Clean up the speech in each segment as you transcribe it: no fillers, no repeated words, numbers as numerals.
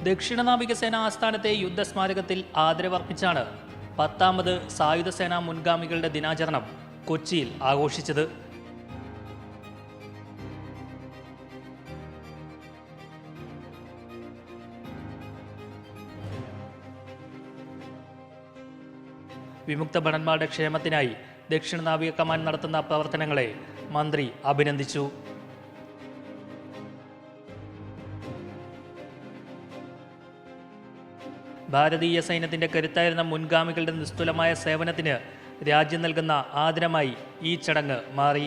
ദക്ഷിണ നാവികസേന ആസ്ഥാനത്തെ യുദ്ധസ്മാരകത്തിൽ ആദരവർപ്പിച്ചാണ് 10ാമത് സായുധസേനാ മുൻഗാമികളുടെ ദിനാചരണം കൊച്ചിയിൽ ആഘോഷിച്ചത്. വിമുക്ത ഭടന്മാരുടെ ക്ഷേമത്തിനായി ദക്ഷിണ നാവിക കമാൻഡ് നടത്തുന്ന പ്രവർത്തനങ്ങളെ മന്ത്രി അഭിനന്ദിച്ചു. ഭാരതീയ സൈന്യത്തിന്റെ കരുത്തായിരുന്ന മുൻഗാമികളുടെ നിസ്തുലമായ സേവനത്തിന് രാജ്യം നൽകുന്ന ആദരമായി ഈ ചടങ്ങ് മാറി.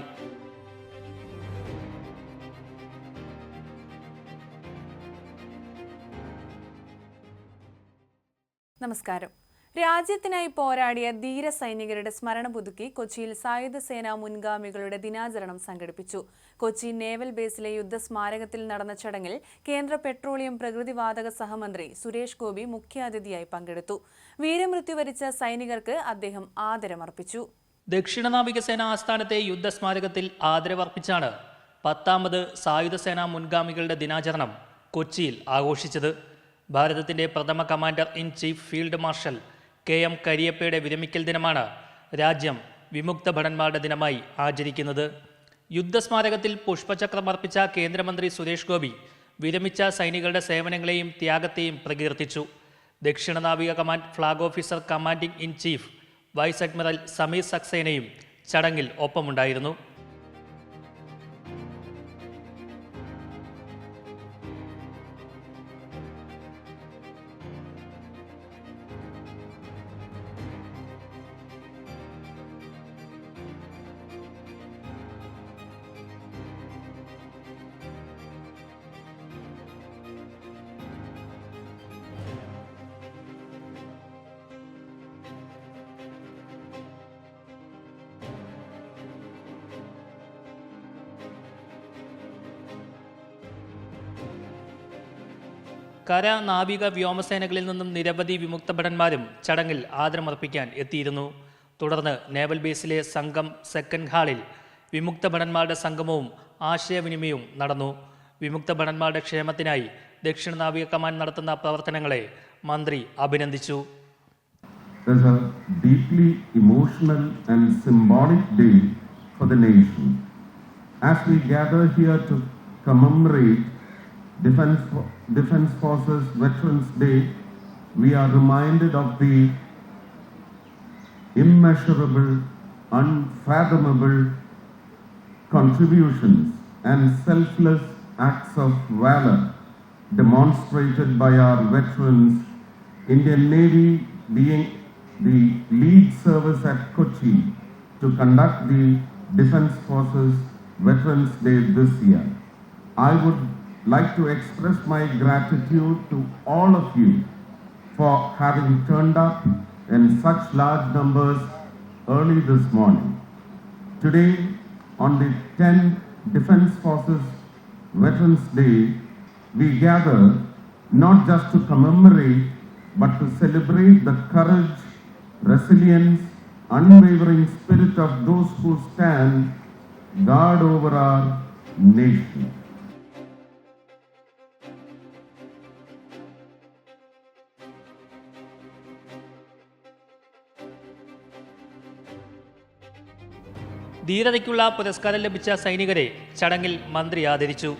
നമസ്കാരം. രാജ്യത്തിനായി പോരാടിയ ധീര സൈനികരുടെ സ്മരണ പുതുക്കി കൊച്ചിയിൽ സായുധ സേനാ മുൻഗാമികളുടെ ദിനാചരണം സംഘടിപ്പിച്ചു. കൊച്ചി നേവൽ ബേസിലെ യുദ്ധസ്മാരകത്തിൽ നടന്ന ചടങ്ങിൽ കേന്ദ്ര പെട്രോളിയം പ്രകൃതിവാതക സഹമന്ത്രി സുരേഷ് ഗോപി മുഖ്യാതിഥിയായി പങ്കെടുത്തു. വീരമൃത്യു വരിച്ച സൈനികർക്ക് അദ്ദേഹം ആദരമർപ്പിച്ചു. ദക്ഷിണ നാവികസേന ആസ്ഥാനത്തെ യുദ്ധസ്മാരകത്തിൽ ആദരവർപ്പിച്ചാണ് 10ാമത് സായുധസേനാ മുൻഗാമികളുടെ ദിനാചരണം കൊച്ചിയിൽ ആഘോഷിച്ചത്. ഭാരതത്തിന്റെ പ്രഥമ commander in chief field marshal KM കരിയപ്പയുടെ വിരമിക്കൽ ദിനമാണ് രാജ്യം വിമുക്ത ഭടന്മാരുടെ ദിനമായി ആചരിക്കുന്നത്. യുദ്ധസ്മാരകത്തിൽ പുഷ്പചക്രം അർപ്പിച്ച കേന്ദ്രമന്ത്രി സുരേഷ് ഗോപി വിരമിച്ച സൈനികരുടെ സേവനങ്ങളെയും ത്യാഗത്തെയും പ്രകീർത്തിച്ചു. ദക്ഷിണ നാവിക command flag officer commanding in chief vice admiral Sameer സക്സേനയും ചടങ്ങിൽ ഒപ്പമുണ്ടായിരുന്നു. കര, നാവിക, വ്യോമസേനകളിൽ നിന്നും നിരവധി വിമുക്ത ഭടന്മാരും ചടങ്ങിൽ ആദരമർപ്പിക്കാൻ എത്തിയിരുന്നു. തുടർന്ന് നേവൽ ബേസിലെ സംഘം സെക്കൻഡ് ഹാളിൽ വിമുക്ത ഭടന്മാരുടെ സംഗമവും ആശയവിനിമയവും നടന്നു. വിമുക്ത ഭടന്മാരുടെ ക്ഷേമത്തിനായി ദക്ഷിണ നാവിക കമാൻഡ് നടത്തുന്ന പ്രവർത്തനങ്ങളെ മന്ത്രി അഭിനന്ദിച്ചു. There's a deeply emotional and symbolic day for the nation. As we gather here to commemorate Defense Forces Veterans Day, we are reminded of the immeasurable, unfathomable contributions and selfless acts of valor demonstrated by our veterans, Indian Navy being the lead service at Kochi to conduct the Defense Forces Veterans Day this year. I would like to express my gratitude to all of you for having turned up in such large numbers early this morning. Today, on the 10th Defense Forces Veterans Day, we gather not just to commemorate but to celebrate the courage, resilience, unwavering spirit of those who stand guard over our nation. ധീരതയ്ക്കുള്ള പുരസ്കാരം ലഭിച്ച സൈനികരെ ചടങ്ങിൽ മന്ത്രി ആദരിച്ചു.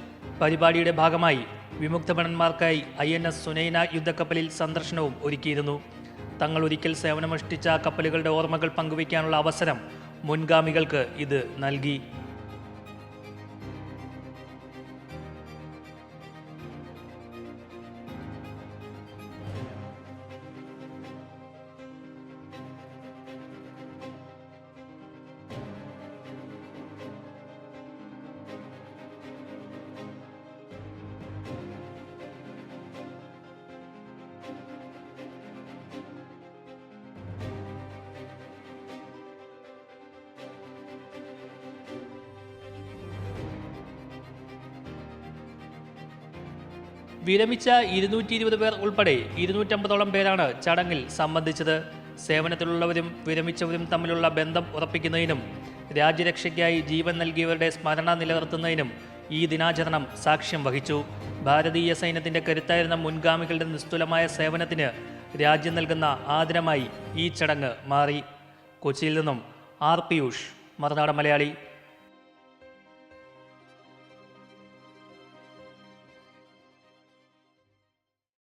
പരിപാടിയുടെ ഭാഗമായി വിമുക്ത ഭടന്മാർക്കായി INS Sunaina യുദ്ധക്കപ്പലിൽ സന്ദർശനവും ഒരുക്കിയിരുന്നു. തങ്ങൾ ഒരിക്കൽ സേവനമനുഷ്ഠിച്ച കപ്പലുകളുടെ ഓർമ്മകൾ പങ്കുവയ്ക്കാനുള്ള അവസരം മുൻഗാമികൾക്ക് ഇത് നൽകി. വിരമിച്ച 220 പേർ ഉൾപ്പെടെ 250ഓളം പേരാണ് ചടങ്ങിൽ സംബന്ധിച്ചത്. സേവനത്തിലുള്ളവരും വിരമിച്ചവരും തമ്മിലുള്ള ബന്ധം ഉറപ്പിക്കുന്നതിനും രാജ്യരക്ഷയ്ക്കായി ജീവൻ നൽകിയവരുടെ സ്മരണ നിലനിർത്തുന്നതിനും ഈ ദിനാചരണം സാക്ഷ്യം വഹിച്ചു. ഭാരതീയ സൈന്യത്തിന്റെ കരുത്തായിരുന്ന മുൻഗാമികളുടെ നിസ്തുലമായ സേവനത്തിന് രാജ്യം നൽകുന്ന ആദരമായി ഈ ചടങ്ങ് മാറി. കൊച്ചിയിൽ നിന്നും ആർ പിയൂഷ്, മറുനാടൻ മലയാളി.